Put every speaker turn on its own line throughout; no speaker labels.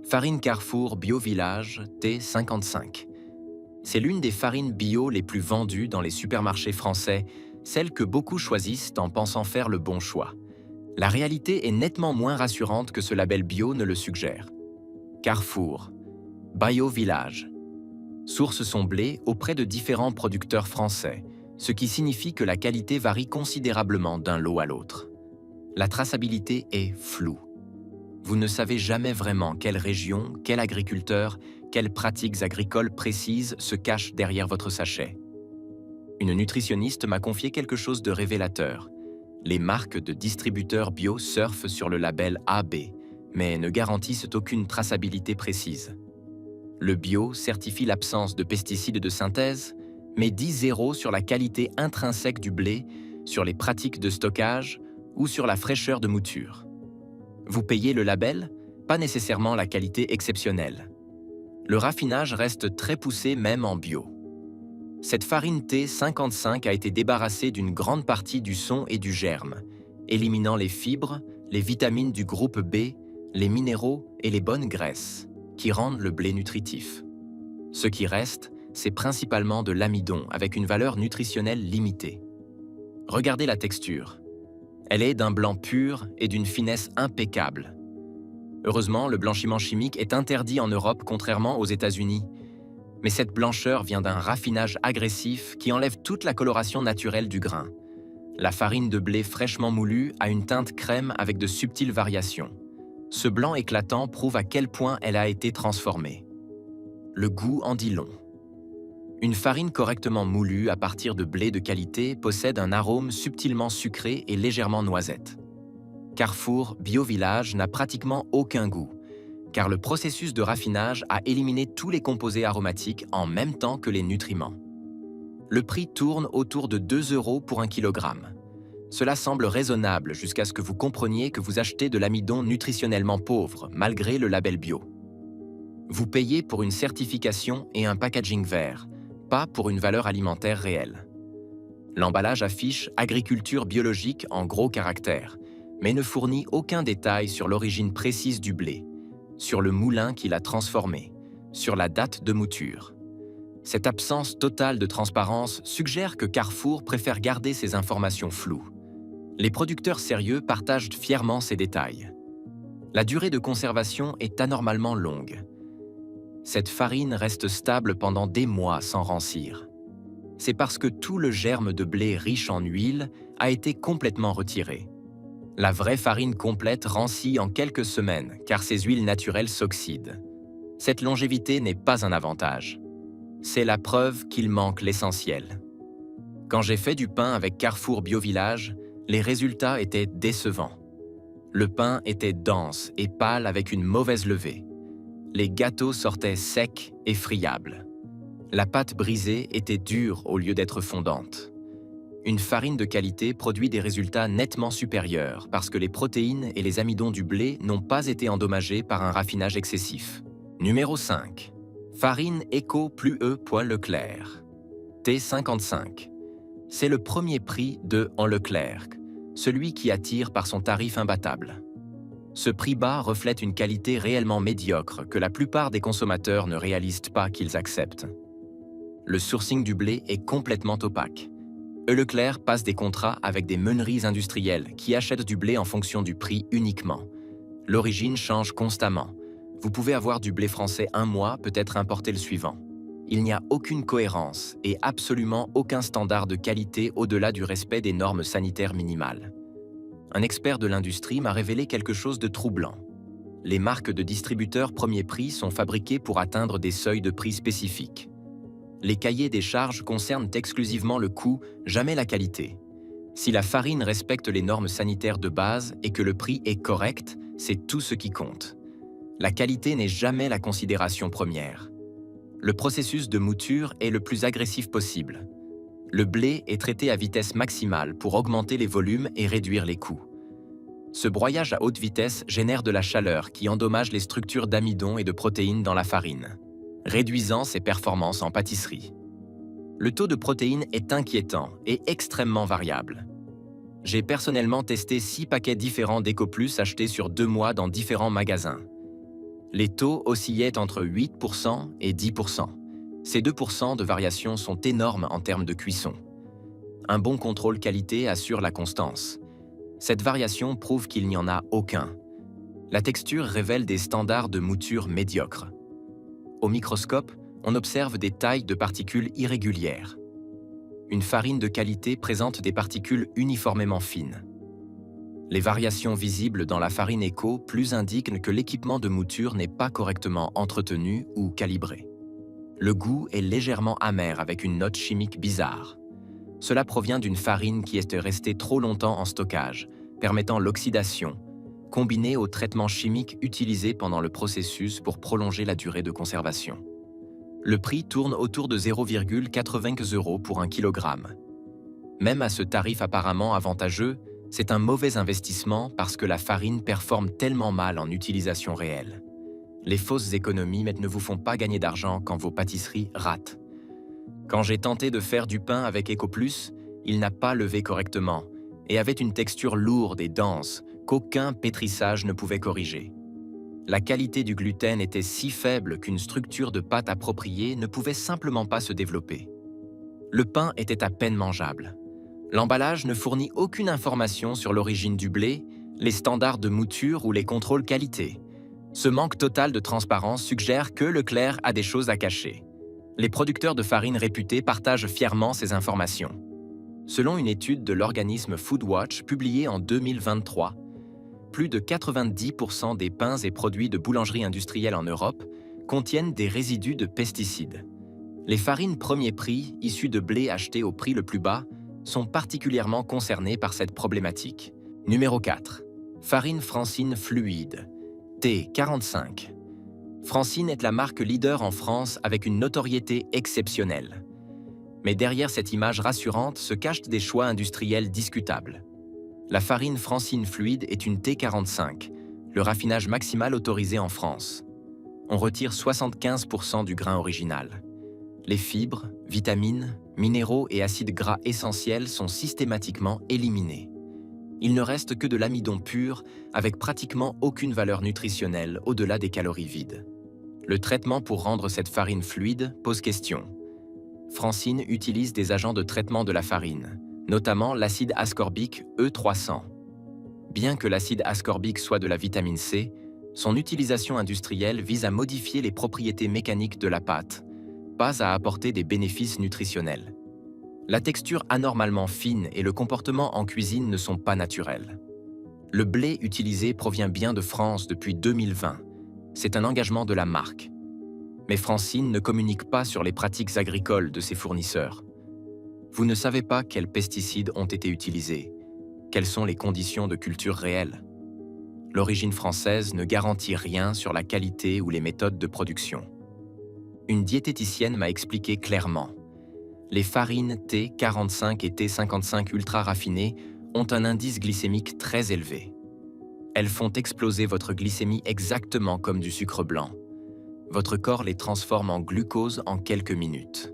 Farine Carrefour Bio Village T55. C'est l'une des farines bio les plus vendues dans les supermarchés français, celle que beaucoup choisissent en pensant faire le bon choix. La réalité est nettement moins rassurante que ce label bio ne le suggère. Carrefour, Bio Village, source son blé auprès de différents producteurs français, ce qui signifie que la qualité varie considérablement d'un lot à l'autre. La traçabilité est floue. Vous ne savez jamais vraiment quelle région, quel agriculteur, quelles pratiques agricoles précises se cachent derrière votre sachet. Une nutritionniste m'a confié quelque chose de révélateur. Les marques de distributeurs bio surfent sur le label AB, mais ne garantissent aucune traçabilité précise. Le bio certifie l'absence de pesticides de synthèse, mais dit zéro sur la qualité intrinsèque du blé, sur les pratiques de stockage ou sur la fraîcheur de mouture. Vous payez le label, pas nécessairement la qualité exceptionnelle. Le raffinage reste très poussé même en bio. Cette farine T55 a été débarrassée d'une grande partie du son et du germe, éliminant les fibres, les vitamines du groupe B, les minéraux et les bonnes graisses, qui rendent le blé nutritif. Ce qui reste, c'est principalement de l'amidon avec une valeur nutritionnelle limitée. Regardez la texture. Elle est d'un blanc pur et d'une finesse impeccable. Heureusement, le blanchiment chimique est interdit en Europe contrairement aux États-Unis. Mais cette blancheur vient d'un raffinage agressif qui enlève toute la coloration naturelle du grain. La farine de blé fraîchement moulue a une teinte crème avec de subtiles variations. Ce blanc éclatant prouve à quel point elle a été transformée. Le goût en dit long. Une farine correctement moulue à partir de blé de qualité possède un arôme subtilement sucré et légèrement noisette. Carrefour Bio Village n'a pratiquement aucun goût, car le processus de raffinage a éliminé tous les composés aromatiques en même temps que les nutriments. Le prix tourne autour de 2 € pour 1 kilogramme. Cela semble raisonnable jusqu'à ce que vous compreniez que vous achetez de l'amidon nutritionnellement pauvre, malgré le label bio. Vous payez pour une certification et un packaging vert, pas pour une valeur alimentaire réelle. L'emballage affiche « agriculture biologique » en gros caractères, mais ne fournit aucun détail sur l'origine précise du blé, sur le moulin qui l'a transformé, sur la date de mouture. Cette absence totale de transparence suggère que Carrefour préfère garder ces informations floues. Les producteurs sérieux partagent fièrement ces détails. La durée de conservation est anormalement longue. Cette farine reste stable pendant des mois sans rancir. C'est parce que tout le germe de blé riche en huile a été complètement retiré. La vraie farine complète rancit en quelques semaines car ses huiles naturelles s'oxydent. Cette longévité n'est pas un avantage. C'est la preuve qu'il manque l'essentiel. Quand j'ai fait du pain avec Carrefour Bio Village, les résultats étaient décevants. Le pain était dense et pâle avec une mauvaise levée. Les gâteaux sortaient secs et friables. La pâte brisée était dure au lieu d'être fondante. Une farine de qualité produit des résultats nettement supérieurs parce que les protéines et les amidons du blé n'ont pas été endommagés par un raffinage excessif. Numéro 5. Farine Eco plus E. Leclerc. T55. C'est le premier prix de en Leclerc, celui qui attire par son tarif imbattable. Ce prix bas reflète une qualité réellement médiocre que la plupart des consommateurs ne réalisent pas qu'ils acceptent. Le sourcing du blé est complètement opaque. Leclerc passe des contrats avec des meuneries industrielles qui achètent du blé en fonction du prix uniquement. L'origine change constamment. Vous pouvez avoir du blé français un mois, peut-être importer le suivant. Il n'y a aucune cohérence et absolument aucun standard de qualité au-delà du respect des normes sanitaires minimales. Un expert de l'industrie m'a révélé quelque chose de troublant. Les marques de distributeurs premier prix sont fabriquées pour atteindre des seuils de prix spécifiques. Les cahiers des charges concernent exclusivement le coût, jamais la qualité. Si la farine respecte les normes sanitaires de base et que le prix est correct, c'est tout ce qui compte. La qualité n'est jamais la considération première. Le processus de mouture est le plus agressif possible. Le blé est traité à vitesse maximale pour augmenter les volumes et réduire les coûts. Ce broyage à haute vitesse génère de la chaleur qui endommage les structures d'amidon et de protéines dans la farine, réduisant ses performances en pâtisserie. Le taux de protéines est inquiétant et extrêmement variable. J'ai personnellement testé 6 paquets différents d'EcoPlus achetés sur 2 mois dans différents magasins. Les taux oscillaient entre 8% et 10%. Ces 2% de variation sont énormes en termes de cuisson. Un bon contrôle qualité assure la constance. Cette variation prouve qu'il n'y en a aucun. La texture révèle des standards de mouture médiocres. Au microscope, on observe des tailles de particules irrégulières. Une farine de qualité présente des particules uniformément fines. Les variations visibles dans la farine Eco plus indiquent que l'équipement de mouture n'est pas correctement entretenu ou calibré. Le goût est légèrement amer avec une note chimique bizarre. Cela provient d'une farine qui est restée trop longtemps en stockage, permettant l'oxydation, combinée aux traitements chimiques utilisés pendant le processus pour prolonger la durée de conservation. Le prix tourne autour de 0,80 € pour 1 kg. Même à ce tarif apparemment avantageux, c'est un mauvais investissement parce que la farine performe tellement mal en utilisation réelle. Les fausses économies ne vous font pas gagner d'argent quand vos pâtisseries ratent. Quand j'ai tenté de faire du pain avec EcoPlus, il n'a pas levé correctement et avait une texture lourde et dense qu'aucun pétrissage ne pouvait corriger. La qualité du gluten était si faible qu'une structure de pâte appropriée ne pouvait simplement pas se développer. Le pain était à peine mangeable. L'emballage ne fournit aucune information sur l'origine du blé, les standards de mouture ou les contrôles qualité. Ce manque total de transparence suggère que Leclerc a des choses à cacher. Les producteurs de farine réputés partagent fièrement ces informations. Selon une étude de l'organisme Foodwatch publiée en 2023, plus de 90% des pains et produits de boulangerie industrielle en Europe contiennent des résidus de pesticides. Les farines premier prix, issues de blé acheté au prix le plus bas, sont particulièrement concernées par cette problématique. Numéro 4. Farine Francine Fluide, T45. Francine est la marque leader en France avec une notoriété exceptionnelle. Mais derrière cette image rassurante se cachent des choix industriels discutables. La farine Francine Fluide est une T45, le raffinage maximal autorisé en France. On retire 75% du grain original. Les fibres, vitamines, minéraux et acides gras essentiels sont systématiquement éliminés. Il ne reste que de l'amidon pur avec pratiquement aucune valeur nutritionnelle au-delà des calories vides. Le traitement pour rendre cette farine fluide pose question. Francine utilise des agents de traitement de la farine, notamment l'acide ascorbique E300. Bien que l'acide ascorbique soit de la vitamine C, son utilisation industrielle vise à modifier les propriétés mécaniques de la pâte, pas à apporter des bénéfices nutritionnels. La texture anormalement fine et le comportement en cuisine ne sont pas naturels. Le blé utilisé provient bien de France depuis 2020. C'est un engagement de la marque. Mais Francine ne communique pas sur les pratiques agricoles de ses fournisseurs. Vous ne savez pas quels pesticides ont été utilisés, quelles sont les conditions de culture réelles. L'origine française ne garantit rien sur la qualité ou les méthodes de production. Une diététicienne m'a expliqué clairement. Les farines T45 et T55 ultra raffinées ont un indice glycémique très élevé. Elles font exploser votre glycémie exactement comme du sucre blanc. Votre corps les transforme en glucose en quelques minutes.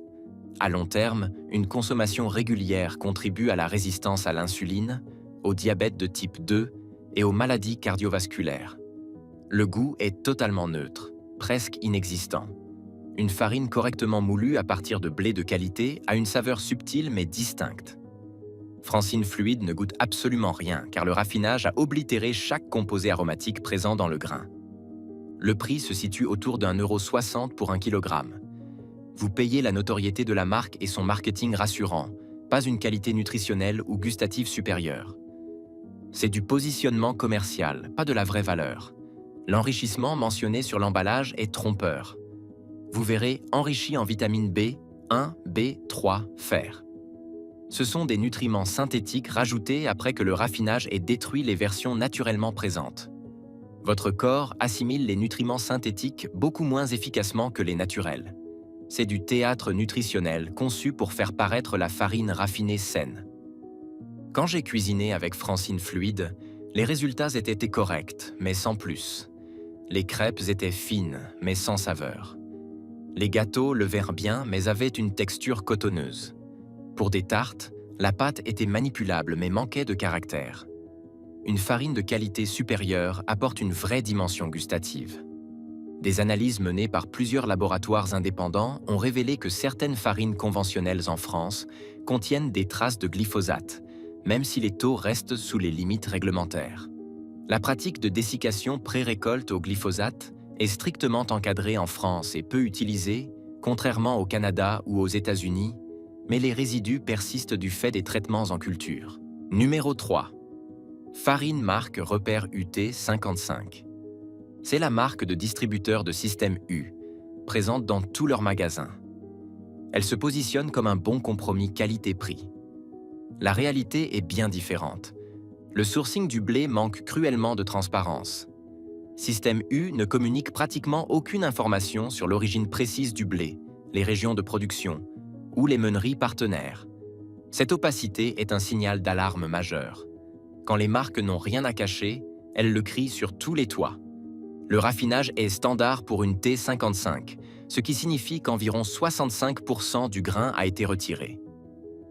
À long terme, une consommation régulière contribue à la résistance à l'insuline, au diabète de type 2 et aux maladies cardiovasculaires. Le goût est totalement neutre, presque inexistant. Une farine correctement moulue à partir de blé de qualité a une saveur subtile mais distincte. Francine Fluide ne goûte absolument rien car le raffinage a oblitéré chaque composé aromatique présent dans le grain. Le prix se situe autour d'1,60 € pour 1 kg. Vous payez la notoriété de la marque et son marketing rassurant, pas une qualité nutritionnelle ou gustative supérieure. C'est du positionnement commercial, pas de la vraie valeur. L'enrichissement mentionné sur l'emballage est trompeur. Vous verrez enrichi en vitamine B, 1, B3, fer. Ce sont des nutriments synthétiques rajoutés après que le raffinage ait détruit les versions naturellement présentes. Votre corps assimile les nutriments synthétiques beaucoup moins efficacement que les naturels. C'est du théâtre nutritionnel conçu pour faire paraître la farine raffinée saine. Quand j'ai cuisiné avec Francine Fluide, les résultats étaient corrects, mais sans plus. Les crêpes étaient fines, mais sans saveur. Les gâteaux levèrent bien, mais avaient une texture cotonneuse. Pour des tartes, la pâte était manipulable, mais manquait de caractère. Une farine de qualité supérieure apporte une vraie dimension gustative. Des analyses menées par plusieurs laboratoires indépendants ont révélé que certaines farines conventionnelles en France contiennent des traces de glyphosate, même si les taux restent sous les limites réglementaires. La pratique de dessiccation pré-récolte au glyphosate est strictement encadrée en France et peu utilisée, contrairement au Canada ou aux États-Unis, mais les résidus persistent du fait des traitements en culture. Numéro 3. Farine marque Repère UT 55. C'est la marque de distributeur de Système U, présente dans tous leurs magasins. Elle se positionne comme un bon compromis qualité-prix. La réalité est bien différente. Le sourcing du blé manque cruellement de transparence. Système U ne communique pratiquement aucune information sur l'origine précise du blé, les régions de production ou les meuneries partenaires. Cette opacité est un signal d'alarme majeur. Quand les marques n'ont rien à cacher, elles le crient sur tous les toits. Le raffinage est standard pour une T55, ce qui signifie qu'environ 65% du grain a été retiré.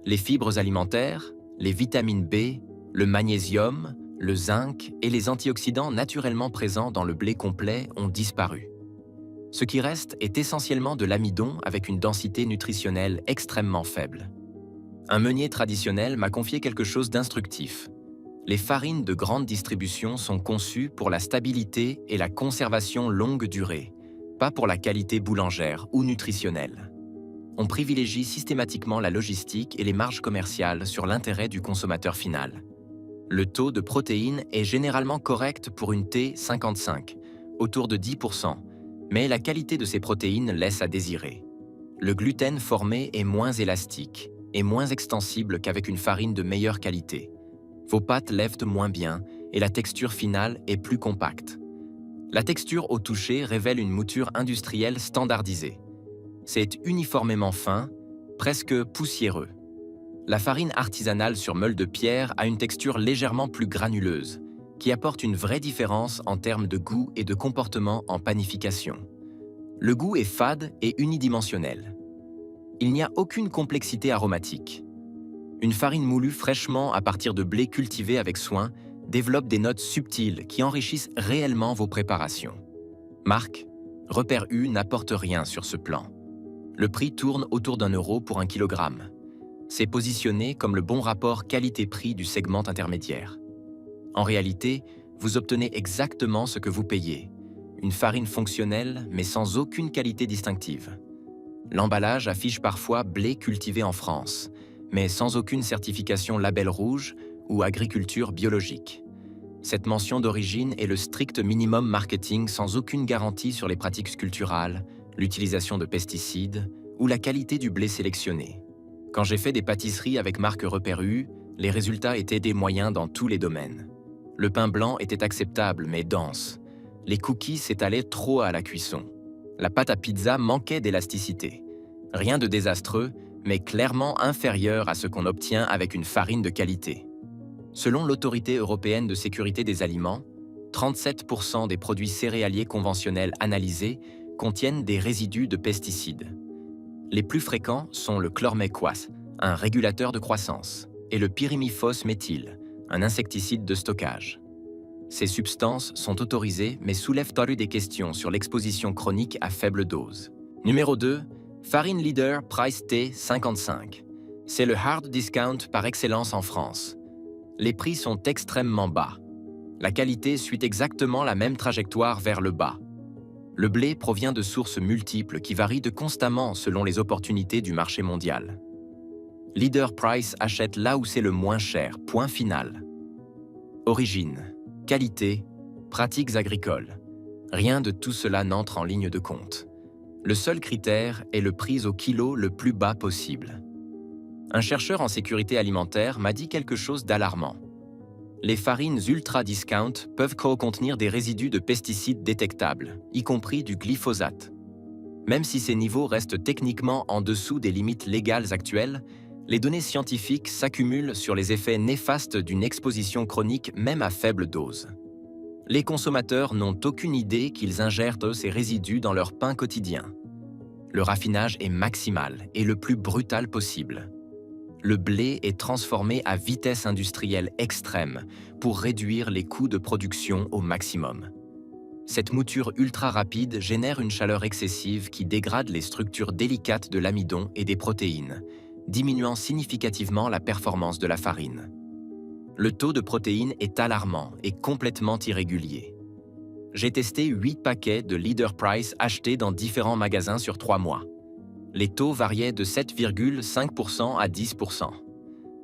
Les fibres alimentaires, les vitamines B, le magnésium, le zinc et les antioxydants naturellement présents dans le blé complet ont disparu. Ce qui reste est essentiellement de l'amidon avec une densité nutritionnelle extrêmement faible. Un meunier traditionnel m'a confié quelque chose d'instructif. Les farines de grande distribution sont conçues pour la stabilité et la conservation longue durée, pas pour la qualité boulangère ou nutritionnelle. On privilégie systématiquement la logistique et les marges commerciales sur l'intérêt du consommateur final. Le taux de protéines est généralement correct pour une T55, autour de 10%, mais la qualité de ces protéines laisse à désirer. Le gluten formé est moins élastique et moins extensible qu'avec une farine de meilleure qualité. Vos pâtes lèvent moins bien et la texture finale est plus compacte. La texture au toucher révèle une mouture industrielle standardisée. C'est uniformément fin, presque poussiéreux. La farine artisanale sur meule de pierre a une texture légèrement plus granuleuse, qui apporte une vraie différence en termes de goût et de comportement en panification. Le goût est fade et unidimensionnel. Il n'y a aucune complexité aromatique. Une farine moulue fraîchement à partir de blé cultivé avec soin développe des notes subtiles qui enrichissent réellement vos préparations. Marque, Repère U n'apporte rien sur ce plan. Le prix tourne autour d'1 € pour 1 kilogramme. C'est positionné comme le bon rapport qualité-prix du segment intermédiaire. En réalité, vous obtenez exactement ce que vous payez. Une farine fonctionnelle, mais sans aucune qualité distinctive. L'emballage affiche parfois blé cultivé en France, mais sans aucune certification label rouge ou agriculture biologique. Cette mention d'origine est le strict minimum marketing sans aucune garantie sur les pratiques sculpturales, l'utilisation de pesticides ou la qualité du blé sélectionné. Quand j'ai fait des pâtisseries avec marque Repère U, les résultats étaient des moyens dans tous les domaines. Le pain blanc était acceptable mais dense. Les cookies s'étalaient trop à la cuisson. La pâte à pizza manquait d'élasticité. Rien de désastreux, mais clairement inférieur à ce qu'on obtient avec une farine de qualité. Selon l'Autorité européenne de sécurité des aliments, 37% des produits céréaliers conventionnels analysés contiennent des résidus de pesticides. Les plus fréquents sont le chlorméquas, un régulateur de croissance, et le pyrimifos méthyle, un insecticide de stockage. Ces substances sont autorisées mais soulèvent des questions sur l'exposition chronique à faible dose. Numéro 2. Farine Leader Price T55. C'est le hard discount par excellence en France. Les prix sont extrêmement bas. La qualité suit exactement la même trajectoire vers le bas. Le blé provient de sources multiples qui varient de constamment selon les opportunités du marché mondial. Leader Price achète là où c'est le moins cher, point final. Origine, qualité, pratiques agricoles. Rien de tout cela n'entre en ligne de compte. Le seul critère est le prix au kilo le plus bas possible. Un chercheur en sécurité alimentaire m'a dit quelque chose d'alarmant. Les farines ultra-discount peuvent contenir des résidus de pesticides détectables, y compris du glyphosate. Même si ces niveaux restent techniquement en dessous des limites légales actuelles, les données scientifiques s'accumulent sur les effets néfastes d'une exposition chronique même à faible dose. Les consommateurs n'ont aucune idée qu'ils ingèrent ces résidus dans leur pain quotidien. Le raffinage est maximal et le plus brutal possible. Le blé est transformé à vitesse industrielle extrême pour réduire les coûts de production au maximum. Cette mouture ultra rapide génère une chaleur excessive qui dégrade les structures délicates de l'amidon et des protéines, diminuant significativement la performance de la farine. Le taux de protéines est alarmant et complètement irrégulier. J'ai testé 8 paquets de Leader Price achetés dans différents magasins sur 3 mois. Les taux variaient de 7,5% à 10%.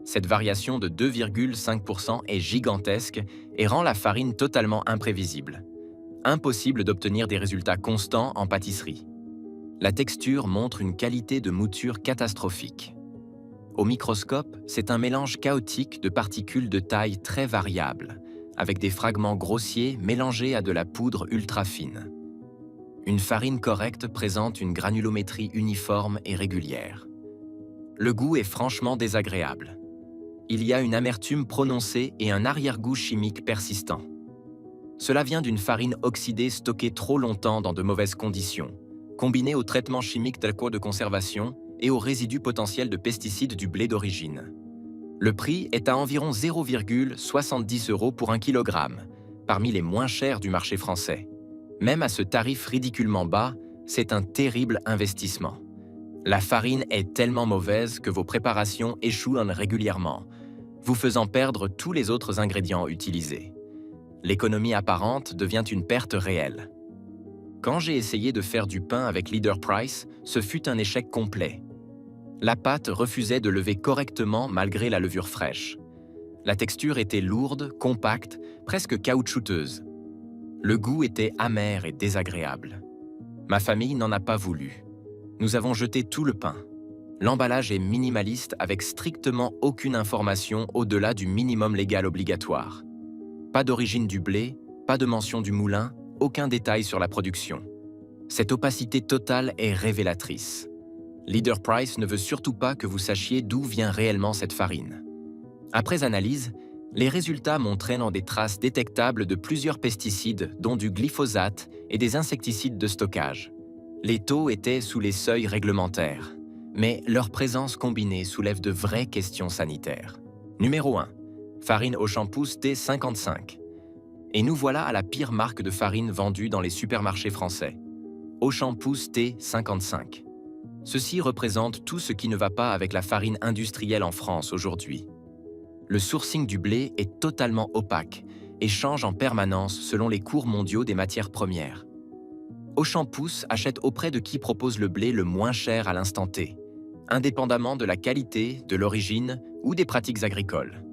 Cette variation de 2,5% est gigantesque et rend la farine totalement imprévisible. Impossible d'obtenir des résultats constants en pâtisserie. La texture montre une qualité de mouture catastrophique. Au microscope, c'est un mélange chaotique de particules de taille très variable, avec des fragments grossiers mélangés à de la poudre ultra fine. Une farine correcte présente une granulométrie uniforme et régulière. Le goût est franchement désagréable. Il y a une amertume prononcée et un arrière-goût chimique persistant. Cela vient d'une farine oxydée stockée trop longtemps dans de mauvaises conditions, combinée aux traitements chimiques de conservation et aux résidus potentiels de pesticides du blé d'origine. Le prix est à environ 0,70 € pour 1 kg, parmi les moins chers du marché français. Même à ce tarif ridiculement bas, c'est un terrible investissement. La farine est tellement mauvaise que vos préparations échouent régulièrement, vous faisant perdre tous les autres ingrédients utilisés. L'économie apparente devient une perte réelle. Quand j'ai essayé de faire du pain avec Leader Price, ce fut un échec complet. La pâte refusait de lever correctement malgré la levure fraîche. La texture était lourde, compacte, presque caoutchouteuse. Le goût était amer et désagréable. Ma famille n'en a pas voulu. Nous avons jeté tout le pain. L'emballage est minimaliste avec strictement aucune information au-delà du minimum légal obligatoire. Pas d'origine du blé, pas de mention du moulin, aucun détail sur la production. Cette opacité totale est révélatrice. Leader Price ne veut surtout pas que vous sachiez d'où vient réellement cette farine. Après analyse, les résultats montraient des traces détectables de plusieurs pesticides, dont du glyphosate et des insecticides de stockage. Les taux étaient sous les seuils réglementaires, mais leur présence combinée soulève de vraies questions sanitaires. Numéro 1. Farine Auchan-Pousse T55. Et nous voilà à la pire marque de farine vendue dans les supermarchés français. Auchan-Pousse T55. Ceci représente tout ce qui ne va pas avec la farine industrielle en France aujourd'hui. Le sourcing du blé est totalement opaque et change en permanence selon les cours mondiaux des matières premières. Auchan-Pousse achète auprès de qui propose le blé le moins cher à l'instant T, indépendamment de la qualité, de l'origine ou des pratiques agricoles.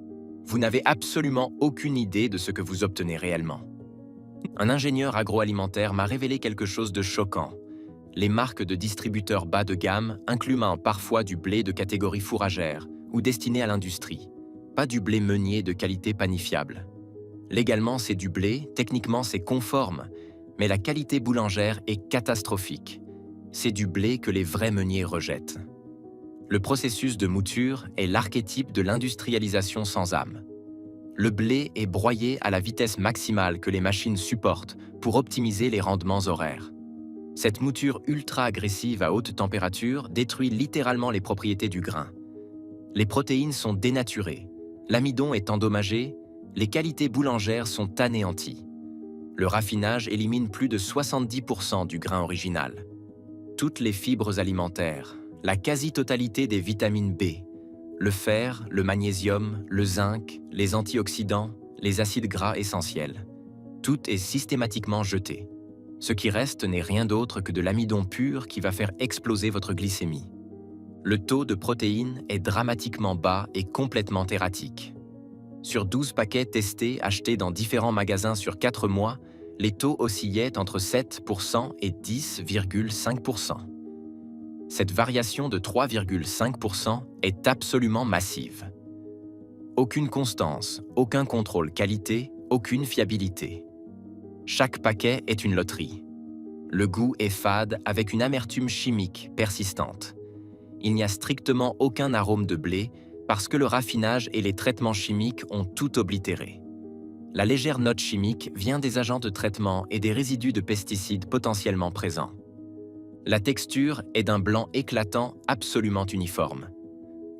Vous n'avez absolument aucune idée de ce que vous obtenez réellement. Un ingénieur agroalimentaire m'a révélé quelque chose de choquant. Les marques de distributeurs bas de gamme incluent parfois du blé de catégorie fourragère ou destiné à l'industrie, pas du blé meunier de qualité panifiable. Légalement, c'est du blé, techniquement, c'est conforme, mais la qualité boulangère est catastrophique. C'est du blé que les vrais meuniers rejettent. Le processus de mouture est l'archétype de l'industrialisation sans âme. Le blé est broyé à la vitesse maximale que les machines supportent pour optimiser les rendements horaires. Cette mouture ultra-agressive à haute température détruit littéralement les propriétés du grain. Les protéines sont dénaturées, l'amidon est endommagé, les qualités boulangères sont anéanties. Le raffinage élimine plus de 70% du grain original. Toutes les fibres alimentaires, la quasi-totalité des vitamines B, le fer, le magnésium, le zinc, les antioxydants, les acides gras essentiels. Tout est systématiquement jeté. Ce qui reste n'est rien d'autre que de l'amidon pur qui va faire exploser votre glycémie. Le taux de protéines est dramatiquement bas et complètement erratique. Sur 12 paquets testés achetés dans différents magasins sur 4 mois, les taux oscillaient entre 7% et 10,5%. Cette variation de 3,5% est absolument massive. Aucune constance, aucun contrôle qualité, aucune fiabilité. Chaque paquet est une loterie. Le goût est fade avec une amertume chimique persistante. Il n'y a strictement aucun arôme de blé parce que le raffinage et les traitements chimiques ont tout oblitéré. La légère note chimique vient des agents de traitement et des résidus de pesticides potentiellement présents. La texture est d'un blanc éclatant absolument uniforme.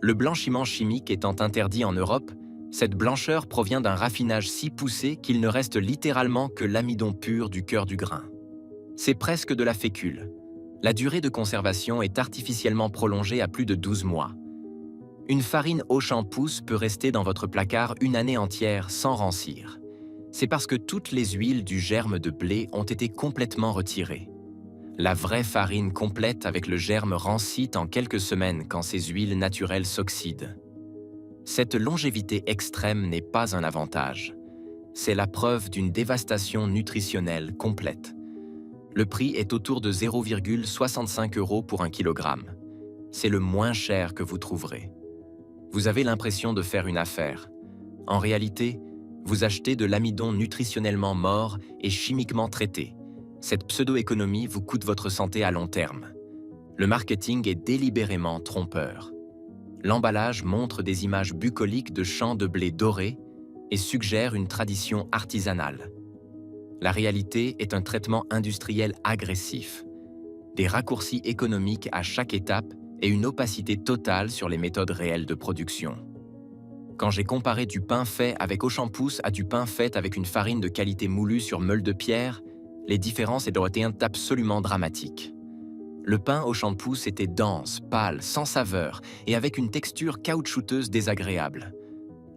Le blanchiment chimique étant interdit en Europe, Cette blancheur provient d'un raffinage si poussé qu'il ne reste littéralement que l'amidon pur du cœur du grain. C'est presque de la fécule. La durée de conservation est artificiellement prolongée à plus de 12 mois. Une farine Auchan-Pousse peut rester dans votre placard une année entière sans rancir. C'est parce que toutes les huiles du germe de blé ont été complètement retirées. La vraie farine complète avec le germe rancit en quelques semaines quand ces huiles naturelles s'oxydent. Cette longévité extrême n'est pas un avantage. C'est la preuve d'une dévastation nutritionnelle complète. Le prix est autour de 0,65 € pour 1 kilogramme. C'est le moins cher que vous trouverez. Vous avez l'impression de faire une affaire. En réalité, vous achetez de l'amidon nutritionnellement mort et chimiquement traité. Cette pseudo-économie vous coûte votre santé à long terme. Le marketing est délibérément trompeur. L'emballage montre des images bucoliques de champs de blé doré et suggère une tradition artisanale. La réalité est un traitement industriel agressif, des raccourcis économiques à chaque étape et une opacité totale sur les méthodes réelles de production. Quand j'ai comparé du pain fait avec Auchan-Pousse à du pain fait avec une farine de qualité moulue sur meule de pierre, les différences étaient absolument dramatiques. Le pain Auchan-Pousse était dense, pâle, sans saveur et avec une texture caoutchouteuse désagréable.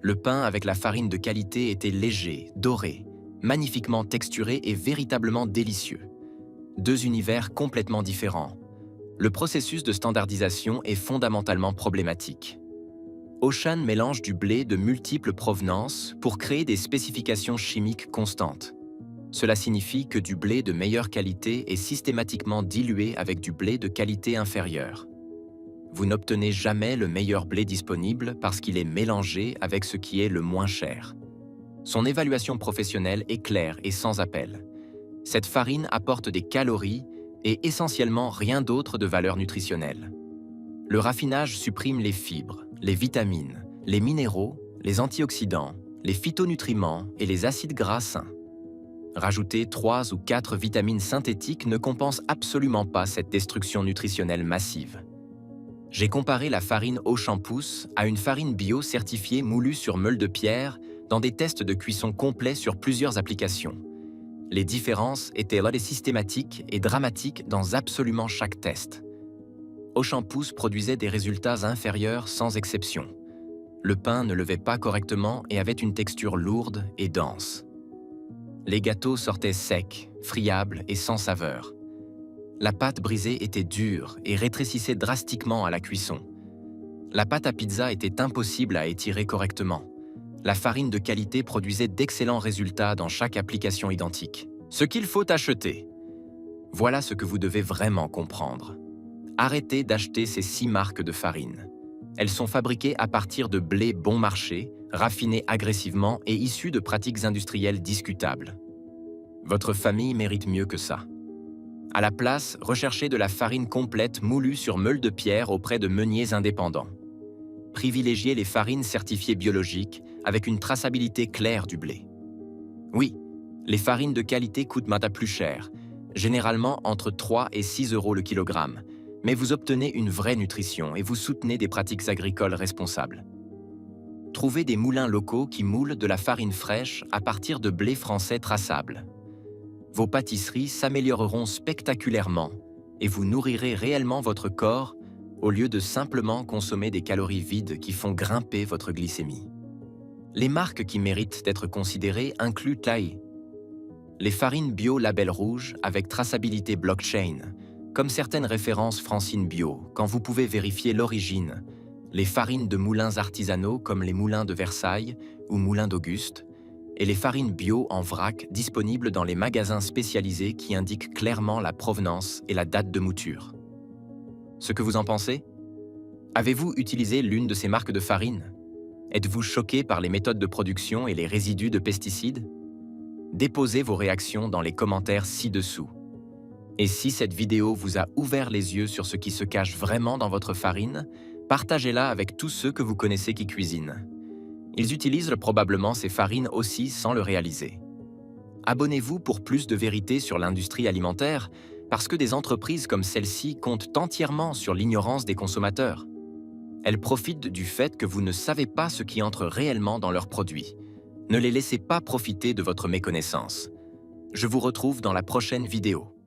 Le pain avec la farine de qualité était léger, doré, magnifiquement texturé et véritablement délicieux. Deux univers complètement différents. Le processus de standardisation est fondamentalement problématique. Auchan mélange du blé de multiples provenances pour créer des spécifications chimiques constantes. Cela signifie que du blé de meilleure qualité est systématiquement dilué avec du blé de qualité inférieure. Vous n'obtenez jamais le meilleur blé disponible parce qu'il est mélangé avec ce qui est le moins cher. Son évaluation professionnelle est claire et sans appel. Cette farine apporte des calories et essentiellement rien d'autre de valeur nutritionnelle. Le raffinage supprime les fibres, les vitamines, les minéraux, les antioxydants, les phytonutriments et les acides gras sains. Rajouter 3 ou 4 vitamines synthétiques ne compense absolument pas cette destruction nutritionnelle massive. J'ai comparé la farine Auchan-Pousse à une farine bio certifiée moulue sur meule de pierre dans des tests de cuisson complets sur plusieurs applications. Les différences étaient systématiques et dramatiques dans absolument chaque test. Auchan-Pousse produisait des résultats inférieurs sans exception. Le pain ne levait pas correctement et avait une texture lourde et dense. Les gâteaux sortaient secs, friables et sans saveur. La pâte brisée était dure et rétrécissait drastiquement à la cuisson. La pâte à pizza était impossible à étirer correctement. La farine de qualité produisait d'excellents résultats dans chaque application identique. Ce qu'il faut acheter. Voilà ce que vous devez vraiment comprendre. Arrêtez d'acheter ces 6 marques de farine. Elles sont fabriquées à partir de blé bon marché, raffiné agressivement et issu de pratiques industrielles discutables. Votre famille mérite mieux que ça. À la place, recherchez de la farine complète moulue sur meule de pierre auprès de meuniers indépendants. Privilégiez les farines certifiées biologiques avec une traçabilité claire du blé. Oui, les farines de qualité coûtent plus cher, généralement entre 3 et 6 € le kilogramme, mais vous obtenez une vraie nutrition et vous soutenez des pratiques agricoles responsables. Trouvez des moulins locaux qui moulent de la farine fraîche à partir de blé français traçable. Vos pâtisseries s'amélioreront spectaculairement et vous nourrirez réellement votre corps au lieu de simplement consommer des calories vides qui font grimper votre glycémie. Les marques qui méritent d'être considérées incluent TAI, les farines bio label rouge avec traçabilité blockchain, comme certaines références Francine Bio, quand vous pouvez vérifier l'origine, les farines de moulins artisanaux comme les moulins de Versailles ou moulins d'Auguste, et les farines bio en vrac disponibles dans les magasins spécialisés qui indiquent clairement la provenance et la date de mouture. Ce que vous en pensez? Avez-vous utilisé l'une de ces marques de farine? Êtes-vous choqué par les méthodes de production et les résidus de pesticides? Déposez vos réactions dans les commentaires ci-dessous. Et si cette vidéo vous a ouvert les yeux sur ce qui se cache vraiment dans votre farine, partagez-la avec tous ceux que vous connaissez qui cuisinent. Ils utilisent probablement ces farines aussi sans le réaliser. Abonnez-vous pour plus de vérité sur l'industrie alimentaire, parce que des entreprises comme celle-ci comptent entièrement sur l'ignorance des consommateurs. Elles profitent du fait que vous ne savez pas ce qui entre réellement dans leurs produits. Ne les laissez pas profiter de votre méconnaissance. Je vous retrouve dans la prochaine vidéo.